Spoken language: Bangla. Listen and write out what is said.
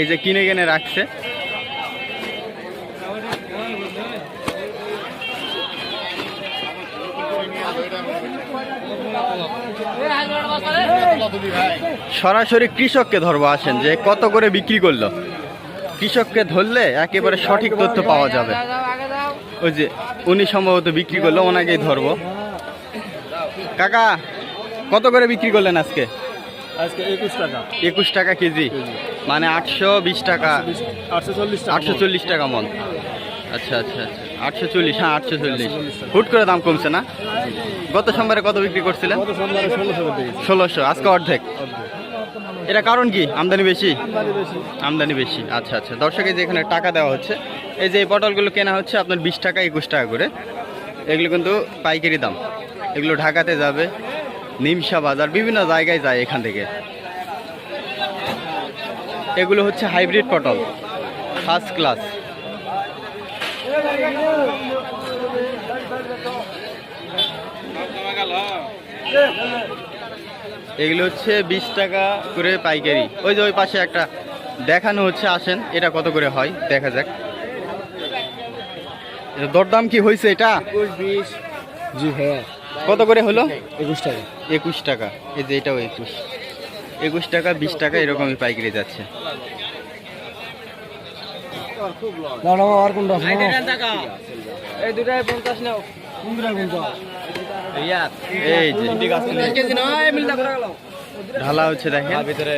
এই যে কিনে কিনে রাখছে। সরাসরি কৃষককে ধরবো, আসেন যে কত করে বিক্রি করলো। কৃষককে ধরলে একেবারে সঠিক তথ্য পাওয়া যাবে। ওই যে উনি সম্ভবত বিক্রি করলো, ওনাকেই ধরবো। কাকা কত করে বিক্রি করলেন আজকে? আজকে 21 টাকা। 21 টাকা কেজি, মানে 820 টাকা, 840 টাকা মন। আচ্ছা আচ্ছা আচ্ছা, 840। হ্যাঁ 840। হুট করে দাম কমছে না? গত সোমবারে কত বিক্রি করছিলেন? 1600, আজকে অর্ধেক। এটা কারণ কি? আমদানি বেশি। আমদানি বেশি, আচ্ছা আচ্ছা। দর্শকের যে এখানে টাকা দেওয়া হচ্ছে, এই যে এই পটলগুলো কেনা হচ্ছে আপনার 20 টাকা 21 টাকা করে। এগুলো কিন্তু পাইকারি দাম। এগুলো ঢাকাতে যাবে, নিমসা বাজার, বিভিন্ন জায়গায় যায় এখান থেকে। এগুলো হচ্ছে হাইব্রিড পটল, ফার্স্ট ক্লাস। এগুলো হচ্ছে 20 টাকা করে পাইকারি। ওই যে ওই পাশে একটা দেখানো হচ্ছে, আসেন এটা কত করে হয় দেখা যাক। দরদাম কি হয়েছে এটা? 21-20। জি হ্যাঁ। কত করে হলো? 21 টাকা। 21 টাকা। এই যে এটাও 21 টাকা, 20 টাকা এরকমই পাইকারি যাচ্ছে। আর কোনটা আছে? এই দুটাই 50 নাও। কোনটা কোনটা? এই যে ঢালা হচ্ছে, দেখেন ভিতরে।